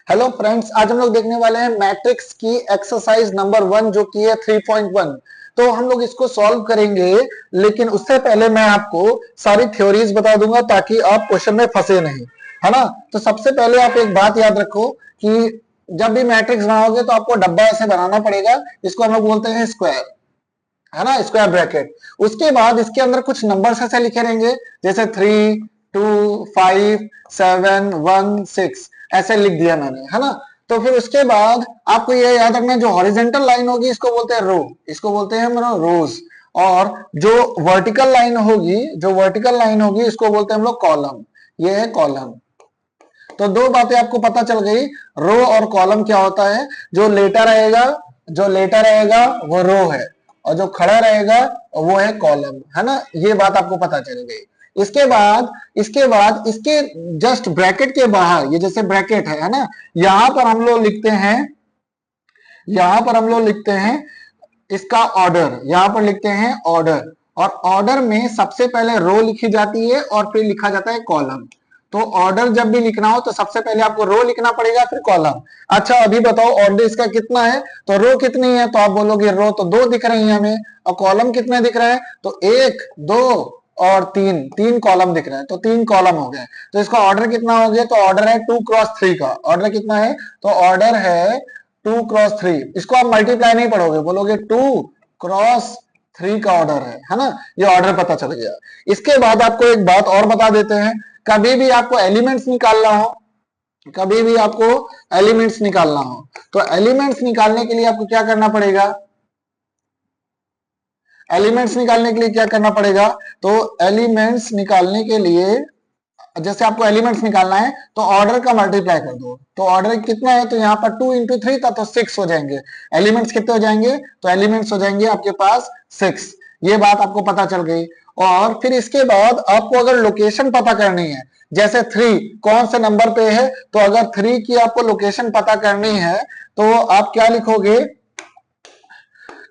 Hello friends, आज हम लोग देखने वाले हैं मैट्रिक्स की एक्सरसाइज नंबर 1 जो की है 3.1। तो हम लोग इसको सॉल्व करेंगे, लेकिन उससे पहले मैं आपको सारी थ्योरीज बता दूंगा ताकि आप क्वेश्चन में फंसे नहीं, है ना। तो सबसे पहले आप एक बात याद रखो कि जब भी मैट्रिक्स बनाओगे तो आपको डब्बा ऐसे बनाना पड़ेगा, इसको हम लोग बोलते हैं स्क्वायर, है ना, स्क्वायर ब्रैकेट। उसके बाद इसके अंदर कुछ नंबर्स ऐसे लिखे रहेंगे जैसे 3, 2, 5, 7, 1, 6 ऐसे लिख दिया मैंने, है ना। तो फिर उसके बाद आपको ये याद रखना है, जो हॉरिजेंटल लाइन होगी इसको बोलते हैं रो, इसको बोलते हैं हम लोग रोज। और जो वर्टिकल लाइन होगी इसको बोलते हैं हम लोग कॉलम, ये है कॉलम। तो दो बातें आपको पता चल गई, रो और कॉलम क्या होता है। जो लेटर रहेगा वो रो है, और जो खड़ा रहेगा वो है कॉलम, है ना। ये बात आपको पता चल गई। इसके बाद इसके जस्ट ब्रैकेट के बाहर, ये जैसे ब्रैकेट है ना, यहां पर हम लोग लिखते हैं इसका ऑर्डर, यहां पर लिखते हैं ऑर्डर। और ऑर्डर में सबसे पहले रो लिखी जाती है और फिर लिखा जाता है कॉलम। तो ऑर्डर जब भी लिखना हो तो सबसे पहले आपको रो लिखना पड़ेगा, फिर कॉलम। अच्छा अभी बताओ ऑर्डर इसका कितना है, तो रो कितनी है, तो आप बोलोगे रो तो 2 दिख रही है हमें, और कॉलम कितने दिख रहे हैं, तो 1, 2 और 3, 3 कॉलम दिख रहे हैं, तो 3 कॉलम हो गए। तो इसका ऑर्डर कितना हो गया, तो ऑर्डर है 2x3 का। ऑर्डर कितना है, तो ऑर्डर है 2x3। इसको आप मल्टीप्लाई नहीं पढ़ोगे, बोलोगे 2x3 का ऑर्डर है ना। ये ऑर्डर पता चल गया। इसके बाद आपको एक बात और बता देते हैं, कभी भी आपको एलिमेंट्स निकालना हो, तो एलिमेंट्स निकालने के लिए आपको क्या करना पड़ेगा, तो एलिमेंट्स निकालने के लिए जैसे आपको एलिमेंट्स निकालना है तो ऑर्डर का मल्टीप्लाई कर दो। तो ऑर्डर कितना है, तो यहाँ पर 2 इंटू 3 था तो 6 हो जाएंगे। एलिमेंट्स कितने हो जाएंगे, तो एलिमेंट्स हो जाएंगे आपके पास 6। ये बात आपको पता चल गई। और फिर इसके बाद आपको अगर लोकेशन पता करनी है, जैसे 3 कौन से नंबर पे है, तो अगर 3 की आपको लोकेशन पता करनी है तो आप क्या लिखोगे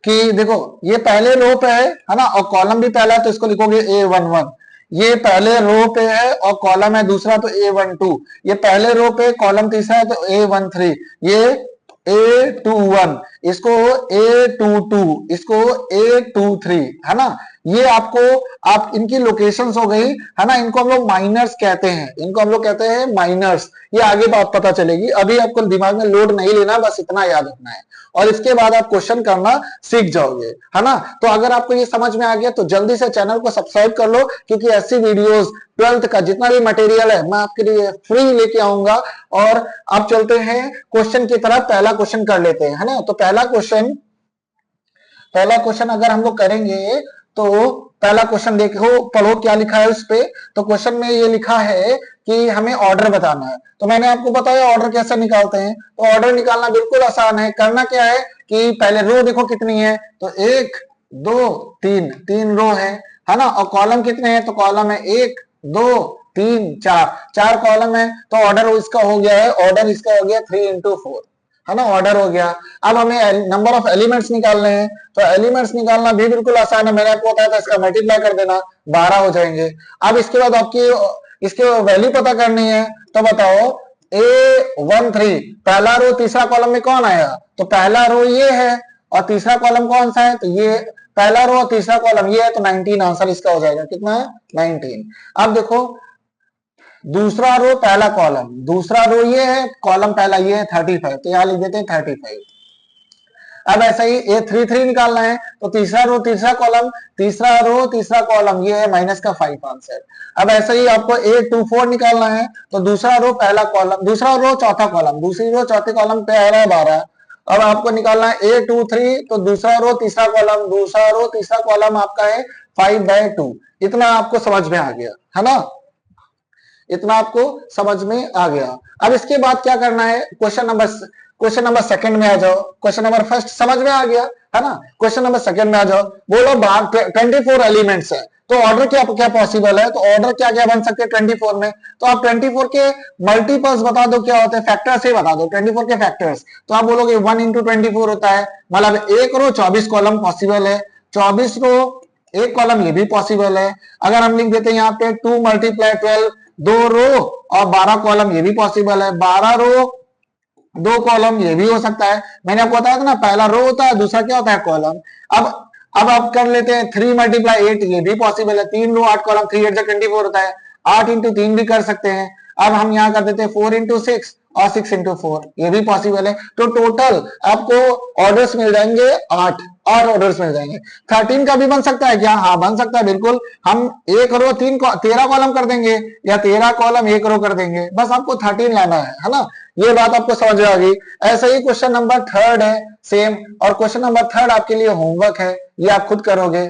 कि देखो ये पहले रो पे है ना, और कॉलम भी पहला है तो इसको लिखोगे A11। ये पहले रो पे है और कॉलम है दूसरा तो A12। ये पहले रो पे कॉलम तीसरा है तो A13। ये A21, इसको A22, इसको A23, है ना। ये आपको आप इनकी लोकेशंस हो गई, है ना। इनको हम लोग माइनर्स कहते हैं, माइनर्स। ये आगे बात पता चलेगी, अभी आपको दिमाग में लोड नहीं लेना, बस इतना याद रखना है। और इसके बाद आप क्वेश्चन करना सीख जाओगे, है ना। तो अगर आपको ये समझ में आ गया तो जल्दी से चैनल को सब्सक्राइब कर लो, क्योंकि ऐसी वीडियोस 12th का जितना भी मटेरियल है मैं आपके लिए फ्री लेके आऊंगा। और आप चलते हैं क्वेश्चन की तरफ, पहला क्वेश्चन कर लेते हैं, है ना। तो पहला क्वेश्चन अगर हम लोग करेंगे तो पहला क्वेश्चन देखो, पढ़ो क्या लिखा है उस पे। तो क्वेश्चन में ये लिखा है कि हमें ऑर्डर बताना है। तो मैंने आपको बताया ऑर्डर कैसे निकालते हैं। तो ऑर्डर निकालना बिल्कुल आसान है। करना क्या है कि पहले रो देखो कितनी है, तो 1, 2, 3, 3 रो है ना। और कॉलम कितने हैं, तो कॉलम है 1, 2, 3, 4, 4 कॉलम है। तो ऑर्डर इसका हो गया 3 इंटू 4, है ना, ऑर्डर हो गया। अब हमें नंबर ऑफ एलिमेंट्स निकालने हैं, तो एलिमेंट्स निकालना भी बिल्कुल आसान है। मैंने आपको बताया था इसका मल्टीप्लाई कर देना, 12 हो जाएंगे। अब इसके बाद आपकी इसके वैल्यू पता करनी है, तो बताओ A13 पहला रो तीसरा कॉलम में कौन आया, तो पहला रो ये है और तीसरा कॉलम कौन सा है, तो ये पहला रो और तीसरा कॉलम ये है, तो 19 आंसर इसका हो जाएगा। कितना है, 19। अब देखो दूसरा रो पहला कॉलम, दूसरा रो ये है, कॉलम पहला ये है 35, तो यहां लिख देते हैं 35। अब ऐसा ही A33 निकालना है, तो तीसरा रो तीसरा कॉलम ये है -5 आंसर। अब ऐसा ही आपको A24 निकालना है, तो दूसरा रो पहला कॉलम, दूसरा रो चौथा कॉलम, दूसरी रो चौथे कॉलम पे आ रहा है 12। अब आपको निकालना है A23, तो दूसरा रो तीसरा कॉलम आपका है 5/2। इतना आपको समझ में आ गया, है ना, इतना आपको समझ में आ गया। अब इसके बाद क्या करना है, क्वेश्चन नंबर सेकंड में आ जाओ। क्वेश्चन नंबर फर्स्ट समझ में आ गया, है ना। क्वेश्चन नंबर सेकंड में आ जाओ। बोलो 24 एलिमेंट्स है, तो ऑर्डर क्या क्या पॉसिबल है, तो ऑर्डर क्या क्या बन सकते हैं 24 में। तो आप 24 के मल्टीपल्स बता दो क्या होते हैं, फैक्टर्स ही बता दो 24 के फैक्टर्स। तो आप बोलोगे 1 इंटू 24 होता है, मतलब एक रो 24 कॉलम पॉसिबल है, 24 रो एक कॉलम ये भी पॉसिबल है। अगर हम लिख देते हैं यहाँ पे 2 × 12, 2 रो और 12 कॉलम ये भी पॉसिबल है। 12 रो दो कॉलम, ये भी हो सकता है। मैंने आपको बताया था ना, पहला रो होता है, दूसरा क्या होता है, कॉलम। अब आप कर लेते हैं 3 मल्टीप्लाई 8, ये भी पॉसिबल है। 3 रो 8 कॉलम, 3 8 जा 24 होता है। 8 इंटू 3 भी कर सकते हैं। अब हम यहाँ कर देते हैं 4 इंटू 6 और 6 इंटू 4, ये भी पॉसिबल है। तो टोटल आपको ऑर्डर्स मिल जाएंगे 8 ऑर्डर्स मिल जाएंगे। 13 का भी बन सकता है क्या? हाँ बन सकता है, बिल्कुल। हम एक रो 13 कॉलम कर देंगे, या 13 कॉलम एक रो कर देंगे, बस आपको 13 लाना है ना। ये बात आपको समझ आ गई। ऐसे ही क्वेश्चन नंबर 3 है सेम, और क्वेश्चन नंबर 3 आपके लिए होमवर्क है, ये आप खुद करोगे।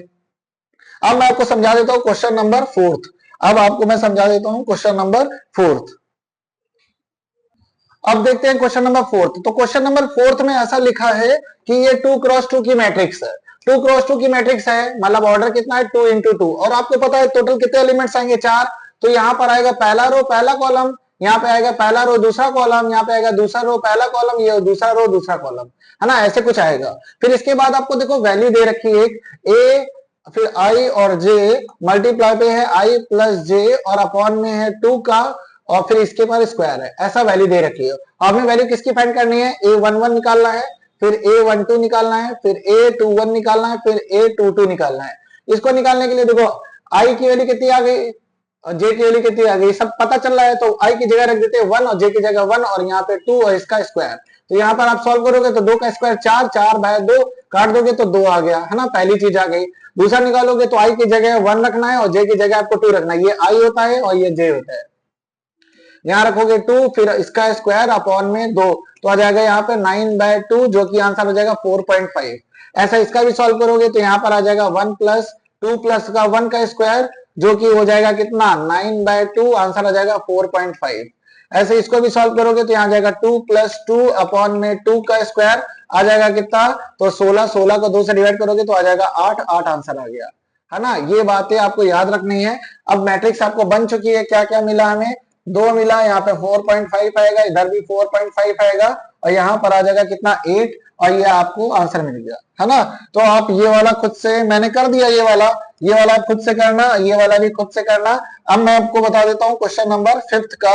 अब मैं आपको समझा देता हूं क्वेश्चन नंबर 4। अब आपको मैं समझा देता हूं क्वेश्चन नंबर 4। अब देखते हैं क्वेश्चन नंबर 4। तो क्वेश्चन नंबर 4 में ऐसा लिखा है कि ये 2x2 की मैट्रिक्स है। 2x2 की मैट्रिक्स है, मतलब ऑर्डर कितना है, 2 इंटू 2, और आपको पता है टोटल कितने एलिमेंट्स आएंगे, 4। तो यहाँ पर आएगा पहला रो पहला कॉलम, यहाँ पे आएगा पहला रो दूसरा कॉलम, यहाँ पे आएगा दूसरा रो पहला कॉलम, ये दूसरा रो दूसरा कॉलम, है ना, ऐसे कुछ आएगा। फिर इसके बाद आपको देखो वैल्यू दे रखी है एक ए, फिर आई और जे, मल्टीप्लाई पे है आई प्लस जे, और अपॉन में है 2 का, और फिर इसके बाद स्क्वायर है, ऐसा वैल्यू दे रखी है। आपने वैल्यू किसकी फाइंड करनी है, A11 निकालना है, फिर A12 निकालना है, फिर A21 निकालना है, फिर A22 निकालना है। इसको निकालने के लिए देखो आई की वैल्यू कितनी आ गई और जे की वैल्यू कितनी आ गई, सब पता चल रहा है। तो आई की जगह रख देते हैं 1 और जे की जगह 1, और यहाँ पे 2 और इसका स्क्वायर। तो यहाँ पर आप सॉल्व करोगे तो 2 का स्क्वायर 4, 4 बाय 2 काट दोगे तो 2 आ गया, है ना, पहली चीज आ गई। दूसरा निकालोगे तो आई की जगह 1 रखना है और जे की जगह आपको 2 रखना है, ये आई होता है और ये जे होता है। यहाँ रखोगे 2, फिर इसका स्क्वायर अपॉन में 2, तो आ जाएगा यहाँ पे 9/2, जो कि आंसर हो जाएगा 4.5। ऐसा इसका भी सॉल्व करोगे तो यहाँ पर आ जाएगा 1 प्लस 2 प्लस का 1 का स्क्वायर, जो कि हो जाएगा कितना, 9/2, आंसर आ जाएगा 4.5। ऐसे इसको भी सॉल्व करोगे तो यहाँ जाएगा 2 प्लस 2 अपॉन में 2 का स्क्वायर, आ जाएगा कितना, तो 16, 16 को 2 से डिवाइड करोगे तो आ जाएगा 8, 8 आंसर आ गया, है ना। ये बातें आपको याद रखनी है। अब मैट्रिक्स आपको बन चुकी है, क्या क्या मिला हमें, 2 मिला, यहाँ पे 4.5 आएगा, इधर भी 4.5 आएगा, और यहाँ पर आ जाएगा कितना, 8, और ये आपको आंसर मिल गया, है ना। तो आप ये वाला खुद से, मैंने कर दिया ये वाला आप खुद से करना, ये वाला भी खुद से करना। अब मैं आपको बता देता हूँ क्वेश्चन नंबर 5 का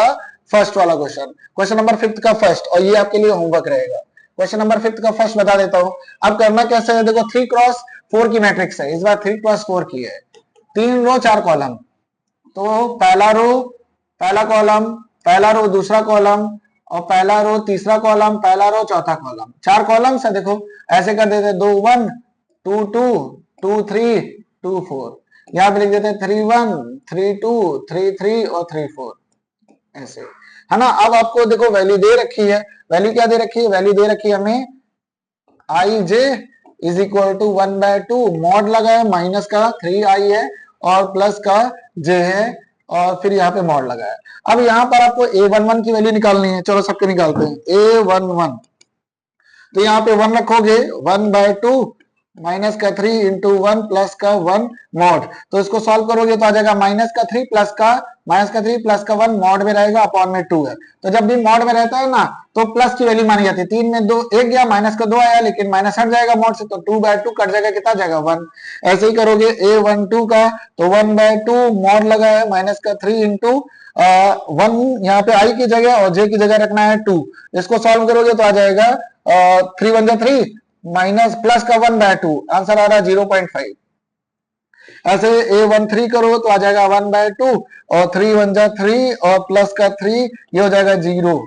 फर्स्ट वाला क्वेश्चन नंबर 5 का फर्स्ट, और ये आपके लिए होमवर्क रहेगा। क्वेश्चन नंबर 5 का फर्स्ट बता देता हूँ। अब करना कैसे है, देखो 3x4 की मैट्रिक्स है, इस बार 3x4 की है, 3 रो 4 कॉलम। तो पहला रो पहला कॉलम, पहला रो दूसरा कॉलम, और पहला रो तीसरा कॉलम, पहला रो चौथा कॉलम, 4 कॉलम्स है। देखो ऐसे कर देते 2 1 2 2 2 3 2 4, यहाँ पे लिख देते 3 1 3 2 3 3 और 3 4, ऐसे, है ना। अब आपको देखो वैल्यू दे रखी है, वैल्यू क्या दे रखी है, वैल्यू दे रखी है हमें आई जे इज इक्वल टू 1/2, मॉड लगा है, माइनस का 3i है और प्लस का जे है, और फिर यहाँ पे मॉड लगा है। अब यहाँ पर आपको A11 की वैल्यू निकालनी है, चलो सबके निकालते हैं। A11, तो यहाँ पे 1 रखोगे, 1/2 माइनस का 3 इंटू 1 प्लस का 1 मॉड, तो इसको सॉल्व करोगे तो आ जाएगा माइनस का 3 प्लस का 1 मॉड में रहेगा, अपॉन में 2 है। तो जब भी मॉड में रहता है ना तो प्लस की वैल्यू मानी जाती है। 3 में 2 1 गया, माइनस का 2 आया, लेकिन माइनस हट जाएगा मॉड से, तो 2/2 कट जाएगा, कितना जाएगा 1। ऐसे ही करोगे A12 का, तो 1/2 मॉड लगा है, माइनस का 3 इंटू 1, यहाँ पे आई की जगह और जे की जगह रखना है 2। इसको सॉल्व करोगे तो आ जाएगा 3 1 जा 3 माइनस प्लस का 1/2, आंसर आ रहा है 0.5। ऐसे A13 करो तो आ जाएगा 1/2, और 3 1 जा 3 और प्लस का 3, ये हो जाएगा 0,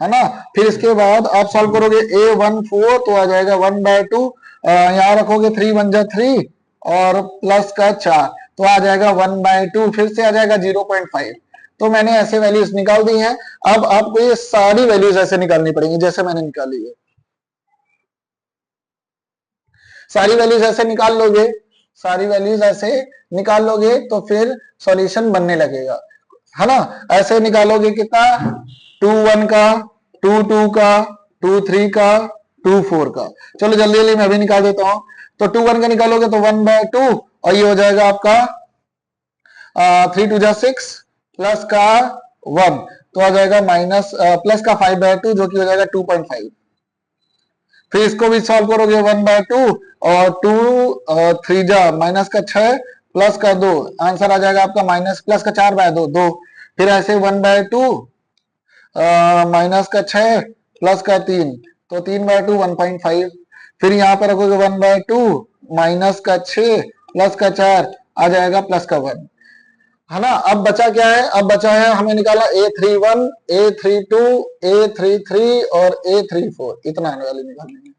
है ना। फिर इसके बाद आप सॉल्व करोगे A14, तो आ जाएगा 1/2, यहाँ रखोगे 3 1 जा 3 और प्लस का 4, तो आ जाएगा 1/2, फिर से आ जाएगा 0.5। तो मैंने ऐसे वैल्यूज निकाल दी हैं। अब आपको ये सारी वैल्यूज ऐसे निकालनी पड़ेंगी जैसे मैंने निकाली है। सारी वैल्यूज ऐसे निकाल लोगे, सारी वैल्यूज ऐसे निकाल लोगे तो फिर सॉल्यूशन बनने लगेगा, है ना। ऐसे निकालोगे कितना, 2 1 का, 2 2 का, 2 3 का, 2 4 का। चलो जल्दी जल्दी मैं भी निकाल देता हूं। तो 2 1 का निकालोगे तो 1/2, और ये हो जाएगा आपका 3 2 जा 6 प्लस का 1, तो आ जाएगा माइनस प्लस का 5/2, जो कि हो जाएगा 2.5। फिर इसको भी सॉल्व करोगे 1/2, और 2 3 जा माइनस का 6 प्लस का 2, आंसर आ जाएगा आपका माइनस प्लस का 4/2 2। फिर ऐसे 1/2 माइनस का 6 प्लस का 3, तो 3/2 1.5, फिर यहाँ पे रखोगे 1/2 माइनस का 6 प्लस का 4 आ जाएगा प्लस का 1, है ना। अब बचा क्या है, अब बचा है हमें निकाला A31, A32, A33 और A34, इतना वैल्यू निकालनी है।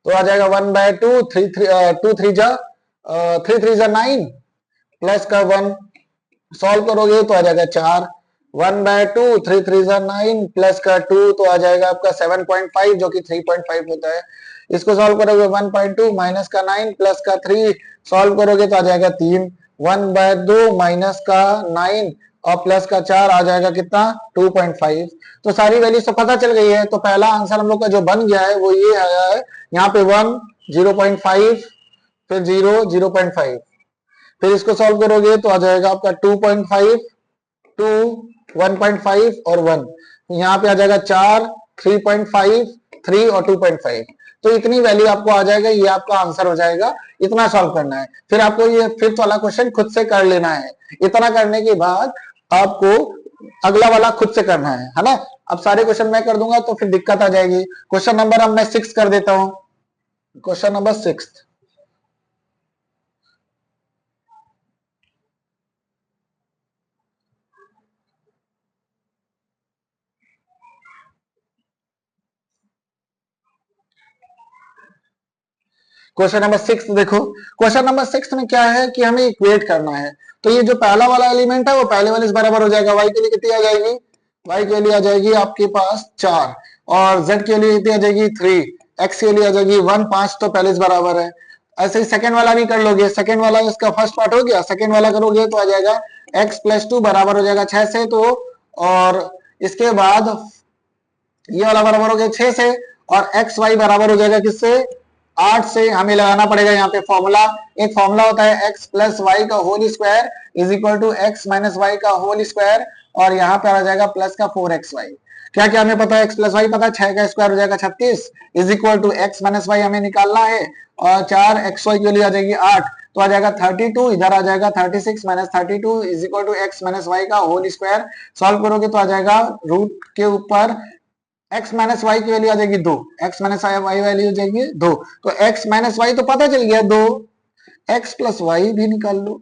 तो आ जाएगा 1/2, 3 3 प्लस का 1, सॉल्व करोगे तो आ जाएगा 4, 1/2, 3 3 प्लस का 2 तो आ जाएगा आपका 7.5 जो कि 3.5 होता है। इसको सॉल्व करोगे 1.2 माइनस का 9 प्लस का 3 सॉल्व करोगे तो आ जाएगा 3, 1/2 माइनस का 9 और प्लस का 4 आ जाएगा कितना 2.5। तो सारी वैल्यू तो पता चल गई है, तो पहला आंसर हम लोग का जो बन गया है वो ये आया है, यहाँ पे 1 0.5 फिर 0 0.5, फिर इसको सॉल्व करोगे तो आ जाएगा आपका 2.5 2 1.5 और 1, यहाँ पे आ जाएगा 4 3.5 3 और 2.5, तो इतनी वैल्यू आपको आ जाएगा, ये आपका आंसर हो जाएगा। इतना सॉल्व करना है, फिर आपको ये फिफ्थ वाला क्वेश्चन खुद से कर लेना है। इतना करने के बाद आपको अगला वाला खुद से करना है ना। अब सारे क्वेश्चन मैं कर दूंगा तो फिर दिक्कत आ जाएगी। क्वेश्चन नंबर अब मैं 6 कर देता हूं, क्वेश्चन नंबर 6। क्वेश्चन नंबर 6 देखो, क्वेश्चन नंबर 6 में क्या है कि हमें इक्वेट करना है। तो ये जो पहला वाला एलिमेंट है वो पहले वाले से बराबर हो जाएगा, y के लिए कितनी आ जाएगी, y के लिए आ जाएगी आपके पास 4 और z के लिए कितनी आ जाएगी 3, x के लिए आ जाएगी 1, 5 तो पहले से बराबर है। ऐसे ही सेकंड वाला भी कर लोगे, सेकंड वाला इसका फर्स्ट पार्ट हो गया, सेकंड वाला करोगे तो आ जाएगा x + 2 बराबर हो जाएगा 6 से, तो और इसके बाद ये वाला बराबर हो गया 6 से, और एक्स वाई बराबर हो जाएगा किससे 8 से। हमें लगाना पड़ेगा यहाँ पे फॉर्मूला, एक फॉर्मूला होता है x + y का होल स्क्वायर = x - y का होल स्क्वायर, और यहाँ पे आ जाएगा प्लस का 4xy। क्या क्या हमें पता है, x + y पता है, 6 का स्क्वायर हो जाएगा 36 = x - y हमें निकालना है, और 4xy के लिए आ जाएगी 8, तो आ जाएगा 32, इधर आ जाएगा 36 - 32 = x - y का होल स्क्वायर। सॉल्व करोगे तो आ जाएगा रूट के ऊपर x - y की वैल्यू आ जाएगी 2, x - y वैल्यू हो जाएगी 2, तो x - y तो पता चल गया 2, x + y भी निकाल लो,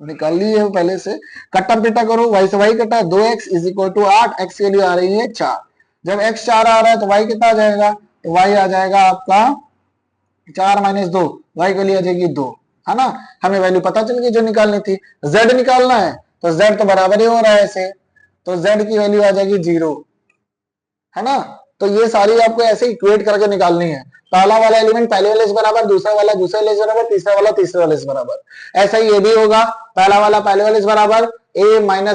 निकाल ली है पहले से, कट्टा पिटा करो, y से y कटा 2x = 8, x के लिए आ रही है 4, जब x 4 आ रहा है तो y कितना आ जाएगा, तो y आ जाएगा आपका 4 - 2, y के लिए आ जाएगी 2, है ना। हमें वैल्यू पता चल गई जो निकालनी थी। z निकालना है तो z तो बराबर ही हो रहा है ऐसे, तो z की वैल्यू आ जाएगी 0, है ना। तो ये सारी आपको ऐसे इक्वेट करके निकालनी है, पहला वाला एलिमेंट पहले वाले से बराबर, दूसरा वाला दूसरे वाले से बराबर, तीसरा वाला तीसरे वाले से बराबर। ऐसा ही ये भी होगा, पहला वाला पहले वाले से बराबर, a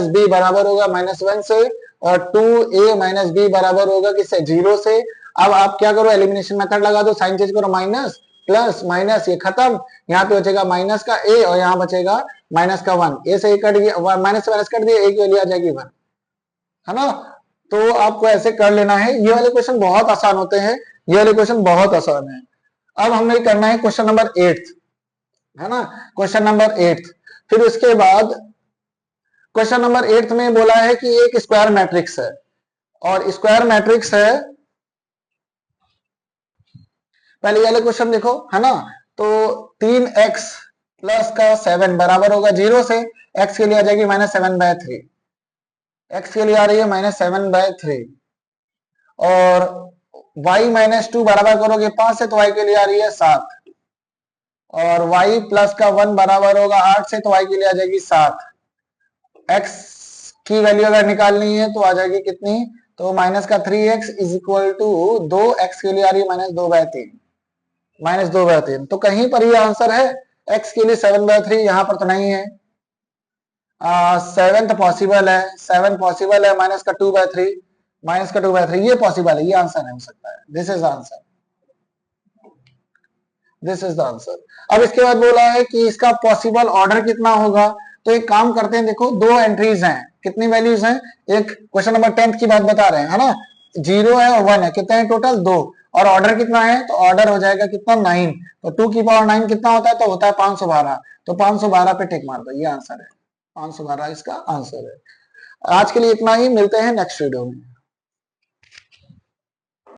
- b बराबर होगा -1 से, और 2a - b बराबर होगा किससे 0 से। अब आप क्या करो, एलिमिनेशन मेथड लगा दो, साइन चेंज करो, माइनस प्लस माइनस ये खत्म, यहाँ पे बचेगा माइनस का a और यहाँ बचेगा माइनस का 1, a से कट गया, माइनस से माइनस कट दिया, a की वैल्यू आ जाएगी 1, है ना। तो आपको ऐसे कर लेना है। ये वाले क्वेश्चन बहुत आसान होते हैं, ये वाले क्वेश्चन बहुत आसान है। अब हमें करना है क्वेश्चन नंबर 8, है ना, क्वेश्चन नंबर 8। फिर उसके बाद क्वेश्चन नंबर 8 में बोला है कि एक स्क्वायर मैट्रिक्स है, और स्क्वायर मैट्रिक्स है, पहले वाले क्वेश्चन देखो, है ना। तो 3x + का 7 बराबर होगा 0 से, x के लिए आ जाएगी -7/3, x के लिए आ रही है -7/3, और y - 2 बराबर करोगे 5 से, तो y के लिए आ रही है 7, और y + का 1 बराबर होगा 8 से, तो y के लिए आ जाएगी 7। x की वैल्यू अगर निकालनी है तो आ जाएगी कितनी, तो -3x = 2, x के लिए आ रही है -2/3, -2/3, तो कहीं पर ये आंसर है, x के लिए 7/3 यहाँ पर तो नहीं है, 7 पॉसिबल है, 7 पॉसिबल है, -2/3, -2/3 ये पॉसिबल है, ये आंसर नहीं हो सकता है, this is answer, this is the answer. अब इसके बाद बोला है कि इसका पॉसिबल ऑर्डर कितना होगा, तो एक काम करते हैं, देखो 2 एंट्रीज हैं, कितनी वैल्यूज हैं, एक क्वेश्चन नंबर 10 की बात बता रहे हैं, है ना, 0 है और 1 है, कितने हैं टोटल 2, और ऑर्डर कितना है, तो ऑर्डर हो जाएगा कितना 9, तो 2 की पावर 9 कितना होता है, तो होता है 512, तो 512 पे टिक मार दो, ये आंसर है, 512 इसका आंसर है। आज के लिए इतना ही, मिलते हैं नेक्स्ट वीडियो में।